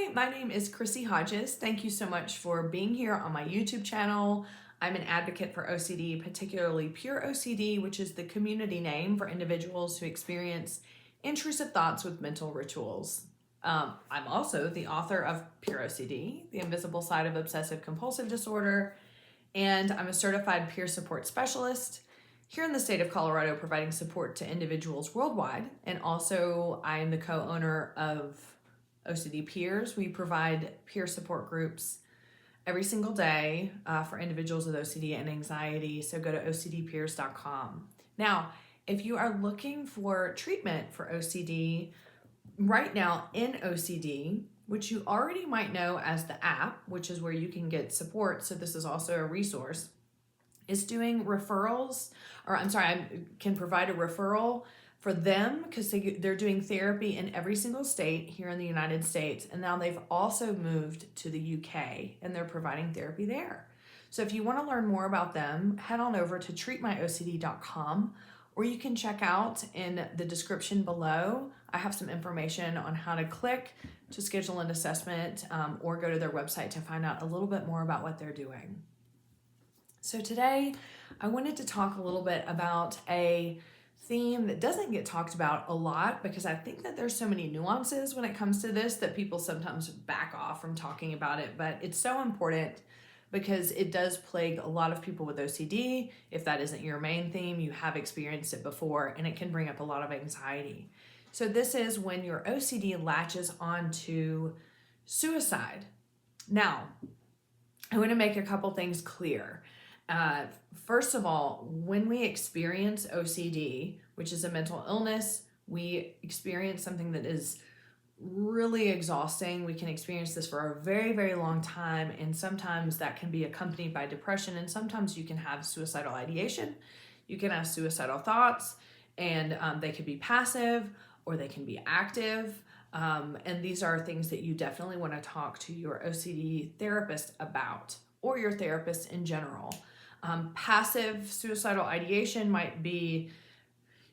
Hi, my name is Chrissy Hodges. Thank you so much for being here on my YouTube channel. I'm an advocate for OCD, particularly pure OCD, which is the community name for individuals who experience intrusive thoughts with mental rituals. I'm also the author of Pure OCD, The Invisible Side of Obsessive Compulsive Disorder, and I'm a certified peer support specialist here in the state of Colorado, providing support to individuals worldwide. And also, I am the co-owner of OCD Peers. We provide peer support groups every single day for individuals with OCD and anxiety. So go to ocdpeers.com. Now, if you are looking for treatment for OCD, right now in OCD, which you already might know as the app, which is where you can get support, so this is also a resource, is doing referrals, I can provide a referral for them because they're doing therapy in every single state here in the United States. And now they've also moved to the UK and they're providing therapy there. So if you want to learn more about them, head on over to treatmyocd.com, or you can check out in the description below. I have some information on how to click to schedule an assessment or go to their website to find out a little bit more about what they're doing. So today I wanted to talk a little bit about a theme that doesn't get talked about a lot because I think that there's so many nuances when it comes to this that people sometimes back off from talking about it, but it's so important because it does plague a lot of people with OCD. If that isn't your main theme, you have experienced it before, and it can bring up a lot of anxiety. So this is when your OCD latches onto suicide. Now, I want to make a couple things clear. First of all, when we experience OCD, which is a mental illness, we experience something that is really exhausting. We can experience this for a very, very long time, and sometimes that can be accompanied by depression, and sometimes you can have suicidal ideation. You can have suicidal thoughts, and they can be passive or they can be active. And these are things that you definitely want to talk to your OCD therapist about, or your therapist in general. Passive suicidal ideation might be,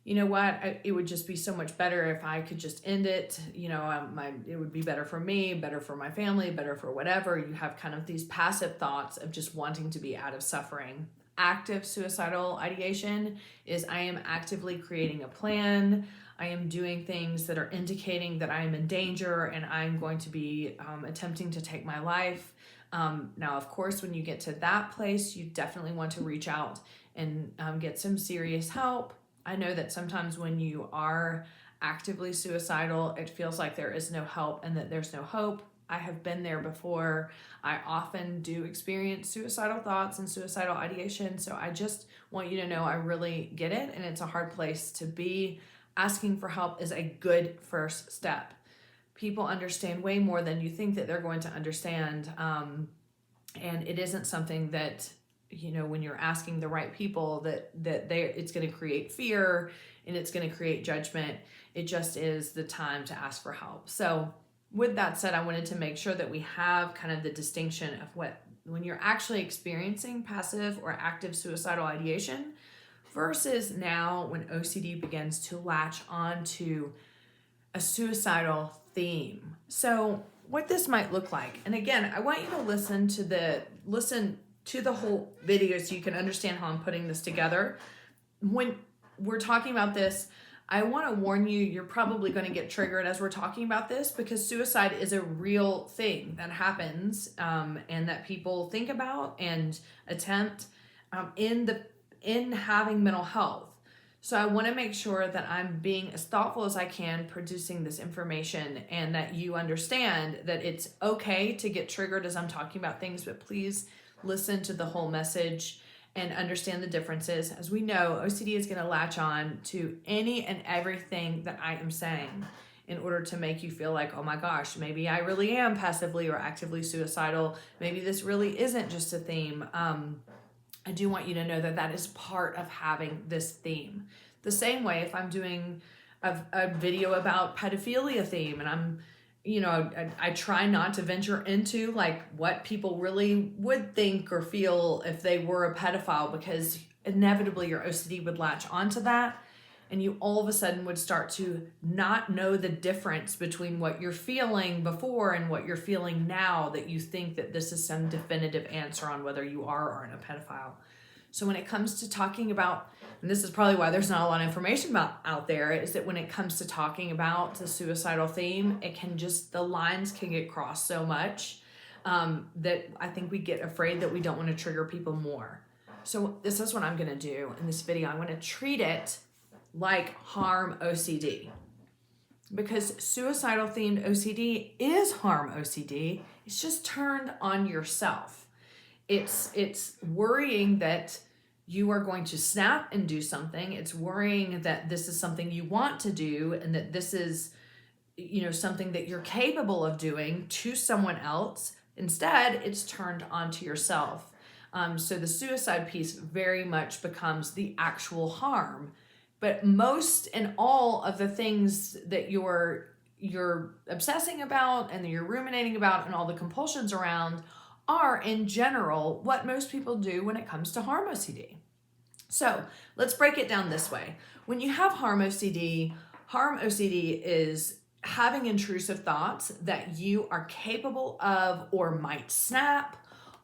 you know what, it would just be so much better if I could just end it. It would be better for me, better for my family, better for whatever. You have kind of these passive thoughts of just wanting to be out of suffering. Active suicidal ideation is I am actively creating a plan. I am doing things that are indicating that I am in danger and I'm going to be attempting to take my life. Now, of course, when you get to that place, you definitely want to reach out and get some serious help. I know that sometimes when you are actively suicidal, it feels like there is no help and that there's no hope. I have been there before. I often do experience suicidal thoughts and suicidal ideation. So I just want you to know I really get it, and it's a hard place to be. Asking for help is a good first step. People understand way more than you think that they're going to understand. And it isn't something that, when you're asking the right people it's going to create fear and it's going to create judgment. It just is the time to ask for help. So with that said, I wanted to make sure that we have kind of the distinction of when you're actually experiencing passive or active suicidal ideation versus now when OCD begins to latch on a suicidal theme. So what this might look like, and again, I want you to listen to the whole video so you can understand how I'm putting this together. When we're talking about this, I want to warn you, you're probably going to get triggered as we're talking about this because suicide is a real thing that happens and that people think about and attempt in having mental health. So I want to make sure that I'm being as thoughtful as I can producing this information, and that you understand that it's okay to get triggered as I'm talking about things, but please listen to the whole message and understand the differences. As we know, OCD is going to latch on to any and everything that I am saying in order to make you feel like, oh my gosh, maybe I really am passively or actively suicidal. Maybe this really isn't just a theme. I do want you to know that that is part of having this theme. The same way if I'm doing a video about pedophilia theme and I try not to venture into like what people really would think or feel if they were a pedophile, because inevitably your OCD would latch onto that. and you all of a sudden would start to not know the difference between what you're feeling before and what you're feeling now, that you think that this is some definitive answer on whether you are or aren't a pedophile. So when it comes to talking about, and this is probably why there's not a lot of information out there, is that when it comes to talking about the suicidal theme, the lines can get crossed so much that I think we get afraid that we don't want to trigger people more. So this is what I'm going to do in this video. I'm going to treat it like harm OCD, because suicidal themed OCD is harm OCD. It's just turned on yourself. It's worrying that you are going to snap and do something. It's worrying that this is something you want to do and that this is, something that you're capable of doing to someone else. Instead, it's turned onto yourself. So the suicide piece very much becomes the actual harm. But most and all of the things that you're obsessing about and that you're ruminating about and all the compulsions around are, in general, what most people do when it comes to harm OCD. So let's break it down this way. When you have harm OCD is having intrusive thoughts that you are capable of, or might snap,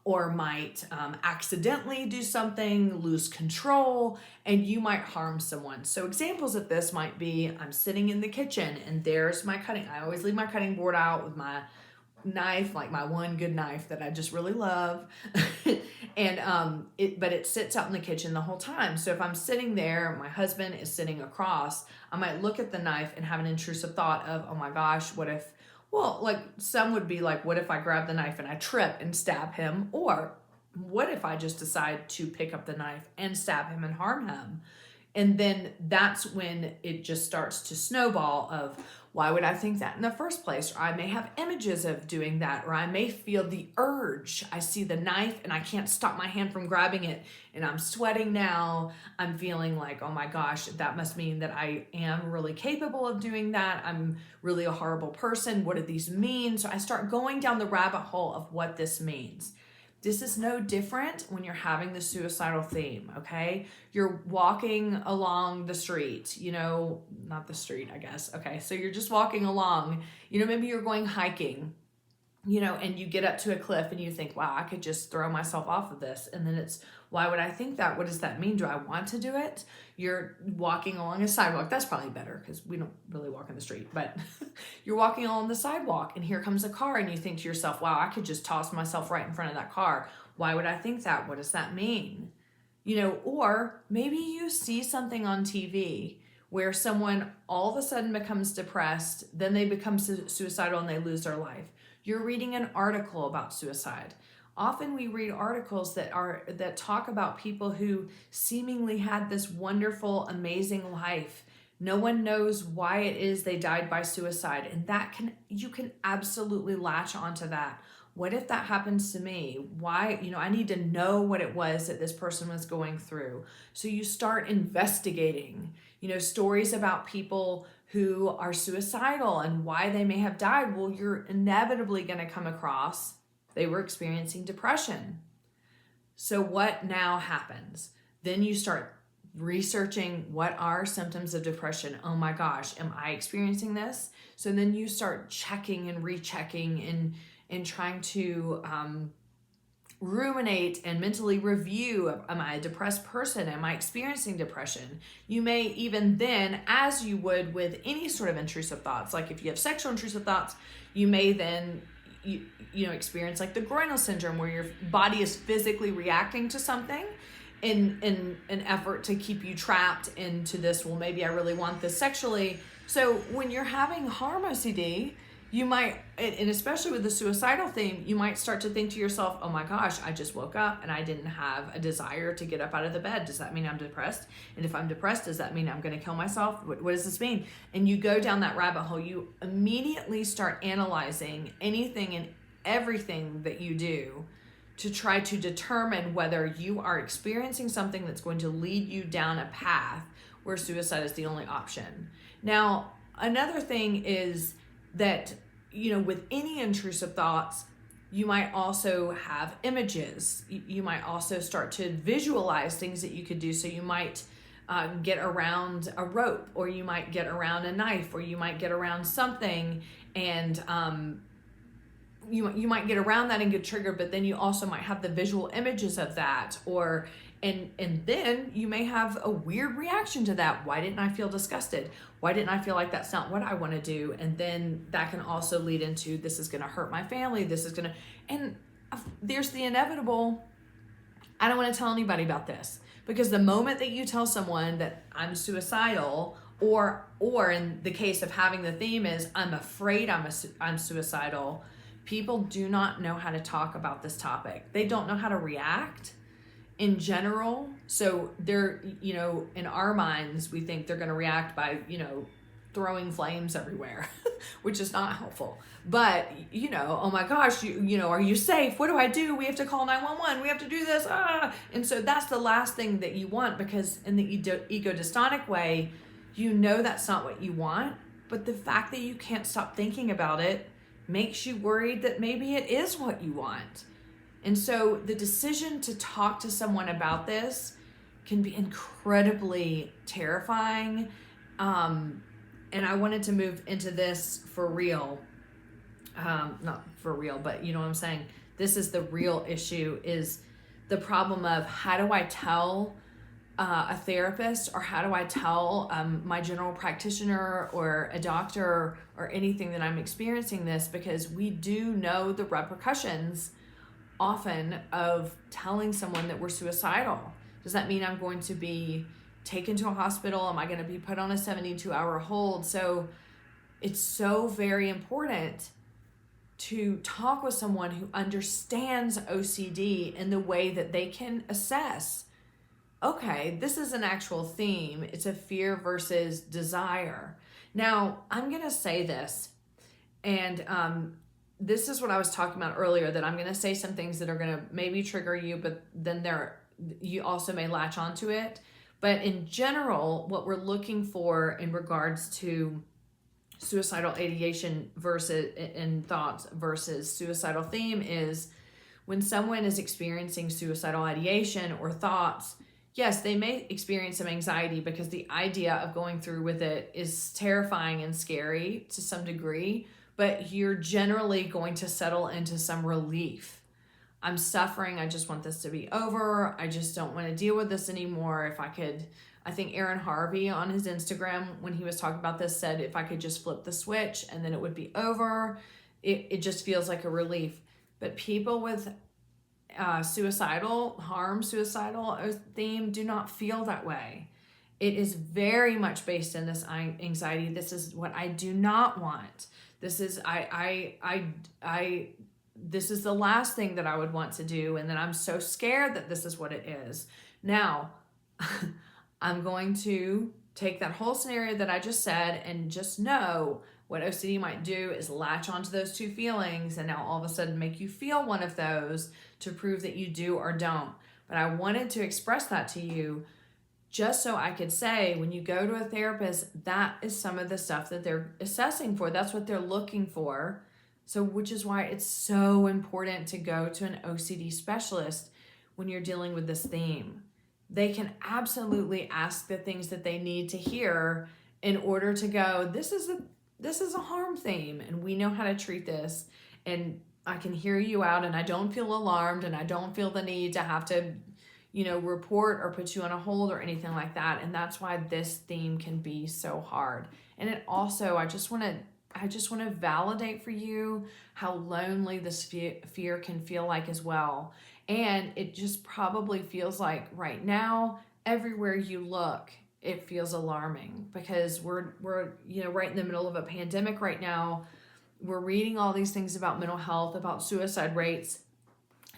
or might accidentally do something, lose control, and you might harm someone. So examples of this might be, I'm sitting in the kitchen and there's my cutting. I always leave my cutting board out with my knife, like my one good knife that I just really love. But it sits out in the kitchen the whole time. So if I'm sitting there, my husband is sitting across, I might look at the knife and have an intrusive thought of, oh my gosh, what if, some would be like, what if I grab the knife and I trip and stab him? Or what if I just decide to pick up the knife and stab him and harm him? And then that's when it just starts to snowball of, why would I think that in the first place? Or I may have images of doing that, or I may feel the urge. I see the knife and I can't stop my hand from grabbing it, and I'm sweating now. I'm feeling like, oh my gosh, that must mean that I am really capable of doing that. I'm really a horrible person. What do these mean? So I start going down the rabbit hole of what this means. This is no different when you're having the suicidal theme, okay? You're walking along the street, not the street, I guess. Okay, so you're just walking along, maybe you're going hiking, and you get up to a cliff and you think, wow, I could just throw myself off of this. And then it's, why would I think that? What does that mean? Do I want to do it? You're walking along a sidewalk. That's probably better because we don't really walk in the street, but you're walking along the sidewalk and here comes a car and you think to yourself, wow, I could just toss myself right in front of that car. Why would I think that? What does that mean? Or maybe you see something on TV where someone all of a sudden becomes depressed, then they become suicidal and they lose their life. You're reading an article about suicide. Often we read articles that talk about people who seemingly had this wonderful, amazing life. No one knows why it is they died by suicide, and you can absolutely latch onto that. What if that happens to me? Why, I need to know what it was that this person was going through. So you start investigating, stories about people who are suicidal and why they may have died. Well, you're inevitably going to come across they were experiencing depression. So what now happens? Then you start researching, what are symptoms of depression? Oh my gosh, am I experiencing this? So then you start checking and rechecking and trying to ruminate and mentally review, am I a depressed person? Am I experiencing depression? You may even then, as you would with any sort of intrusive thoughts, like if you have sexual intrusive thoughts, you may then experience like the groinal syndrome, where your body is physically reacting to something in an effort to keep you trapped into this, well, maybe I really want this sexually. So when you're having harm OCD, you might, and especially with the suicidal theme, you might start to think to yourself, oh my gosh, I just woke up and I didn't have a desire to get up out of the bed. Does that mean I'm depressed? And if I'm depressed, does that mean I'm going to kill myself? What does this mean? And you go down that rabbit hole. You immediately start analyzing anything and everything that you do to try to determine whether you are experiencing something that's going to lead you down a path where suicide is the only option. Now, another thing is that, with any intrusive thoughts, you might also have images. You might also start to visualize things that you could do. So you might get around a rope, or you might get around a knife, or you might get around something, and you might get around that and get triggered, but then you also might have the visual images of that, or and then you may have a weird reaction to that. Why didn't I feel disgusted? Why didn't I feel like that's not what I want to do? And then that can also lead into, this is going to hurt my family. This is going to, and there's the inevitable, I don't want to tell anybody about this, because the moment that you tell someone that I'm suicidal, or in the case of having the theme is I'm afraid I'm suicidal, people do not know how to talk about this topic. They don't know how to react in general. So they're, in our minds, we think they're going to react by, throwing flames everywhere, which is not helpful. But, oh my gosh, are you safe? What do I do? We have to call 911. We have to do this. And so that's the last thing that you want, because in the ego dystonic way, that's not what you want. But the fact that you can't stop thinking about it makes you worried that maybe it is what you want. And so the decision to talk to someone about this can be incredibly terrifying. And I wanted to move into this for real. Not for real, but you know what I'm saying? This is the real issue, is the problem of, how do I tell a therapist, or how do I tell my general practitioner or a doctor or anything that I'm experiencing this? Because we do know the repercussions often of telling someone that we're suicidal. Does that mean I'm going to be taken to a hospital? Am I going to be put on a 72-hour hold? So it's so very important to talk with someone who understands OCD in the way that they can assess, okay, this is an actual theme. It's a fear versus desire. Now, I'm going to say this, and this is what I was talking about earlier, that I'm going to say some things that are going to maybe trigger you, but then you also may latch onto it. But in general, what we're looking for in regards to suicidal ideation versus in thoughts versus suicidal theme is, when someone is experiencing suicidal ideation or thoughts, yes, they may experience some anxiety, because the idea of going through with it is terrifying and scary to some degree, but you're generally going to settle into some relief. I'm suffering. I just want this to be over. I just don't want to deal with this anymore. If I could, I think Aaron Harvey on his Instagram, when he was talking about this, said, if I could just flip the switch and then it would be over. It just feels like a relief. But people with suicidal theme do not feel that way. It is very much based in this anxiety. This is what I do not want. This is this is the last thing that I would want to do, and then I'm so scared that this is what it is. Now, I'm going to take that whole scenario that I just said, and just know what OCD might do is latch onto those two feelings, and now all of a sudden make you feel one of those to prove that you do or don't. But I wanted to express that to you, just so I could say, when you go to a therapist, that is some of the stuff that they're assessing for. That's what they're looking for. So, which is why it's so important to go to an OCD specialist when you're dealing with this theme. They can absolutely ask the things that they need to hear in order to go, this is a harm theme, and we know how to treat this, and I can hear you out, and I don't feel alarmed, and I don't feel the need to have to, report or put you on a hold or anything like that. And that's why this theme can be so hard. And it also, I just want to validate for you how lonely this fear can feel like as well. And it just probably feels like right now, everywhere you look, it feels alarming, because we're right in the middle of a pandemic right now. We're reading all these things about mental health, about suicide rates,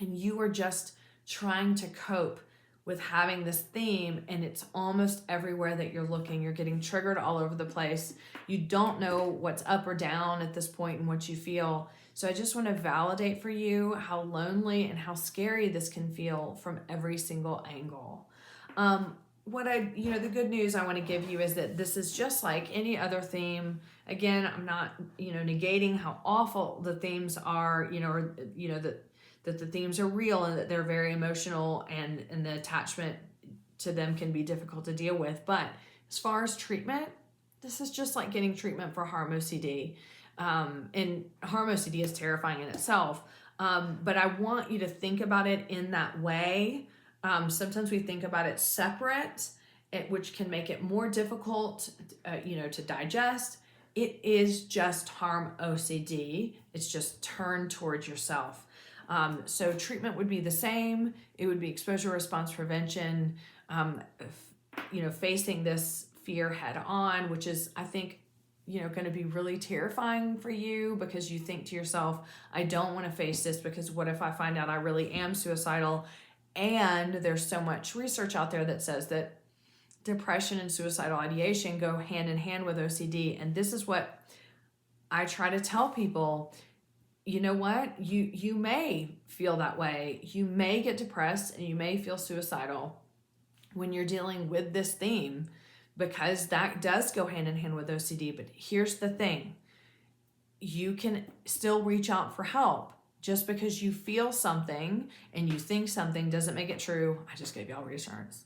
and you are just trying to cope with having this theme, and it's almost everywhere that you're looking. You're getting triggered all over the place. You don't know what's up or down at this point and what you feel. So I just want to validate for you how lonely and how scary this can feel from every single angle. The good news I want to give you is that this is just like any other theme. Again, I'm not, negating how awful the themes are, that the themes are real and that they're very emotional, and the attachment to them can be difficult to deal with. But as far as treatment, this is just like getting treatment for harm OCD. And harm OCD is terrifying in itself. But I want you to think about it in that way. Sometimes we think about it separate, which can make it more difficult, to digest. It is just harm OCD. It's just turned towards yourself. So treatment would be the same. It would be exposure response prevention, facing this fear head on, which is, I think, going to be really terrifying for you, because you think to yourself, I don't want to face this, because what if I find out I really am suicidal? And there's so much research out there that says that depression and suicidal ideation go hand in hand with OCD. And this is what I try to tell people. You know what? You may feel that way. You may get depressed and you may feel suicidal when you're dealing with this theme, because that does go hand in hand with OCD. But here's the thing. You can still reach out for help. Just because you feel something and you think something doesn't make it true. I just gave y'all reassurance.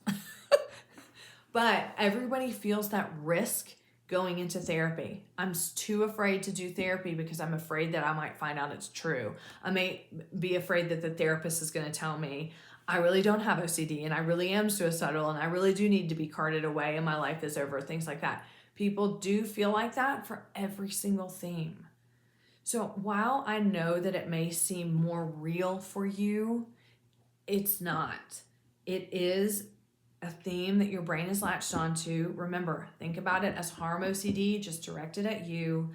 But everybody feels that risk going into therapy. I'm too afraid to do therapy because I'm afraid that I might find out it's true. I may be afraid that the therapist is going to tell me I really don't have OCD and I really am suicidal and I really do need to be carted away and my life is over, things like that. People do feel like that for every single theme. So while I know that it may seem more real for you, it's not. It is a theme that your brain is latched onto. Remember, think about it as harm OCD, just directed at you,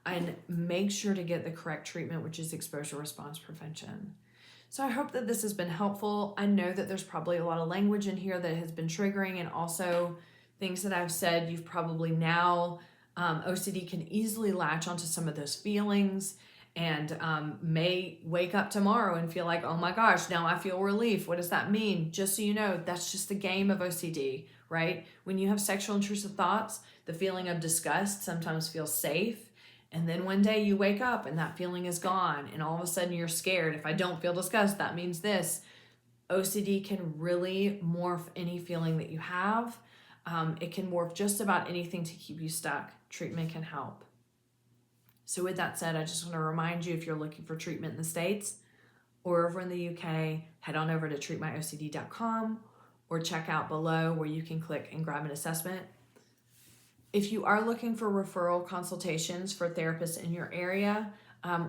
and make sure to get the correct treatment, which is exposure response prevention. So I hope that this has been helpful. I know that there's probably a lot of language in here that has been triggering, and also things that I've said, you've probably now, OCD can easily latch onto some of those feelings, and may wake up tomorrow and feel like, oh my gosh, now I feel relief. What does that mean? Just so you know, that's just the game of OCD, right? When you have sexual intrusive thoughts, the feeling of disgust sometimes feels safe. And then one day you wake up and that feeling is gone. And all of a sudden you're scared. If I don't feel disgust, that means this. OCD can really morph any feeling that you have. It can morph just about anything to keep you stuck. Treatment can help. So with that said, I just want to remind you, if you're looking for treatment in the States or over in the UK, head on over to treatmyocd.com or check out below where you can click and grab an assessment. If you are looking for referral consultations for therapists in your area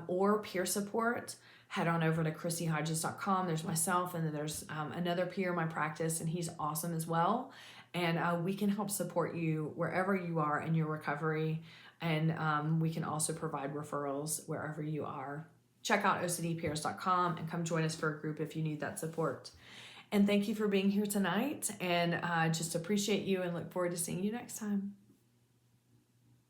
or peer support, head on over to chrissyhodges.com. There's myself, and then there's another peer in my practice, and he's awesome as well. And we can help support you wherever you are in your recovery. And we can also provide referrals wherever you are. Check out ocdpeers.com and come join us for a group if you need that support. And thank you for being here tonight. And just appreciate you and look forward to seeing you next time.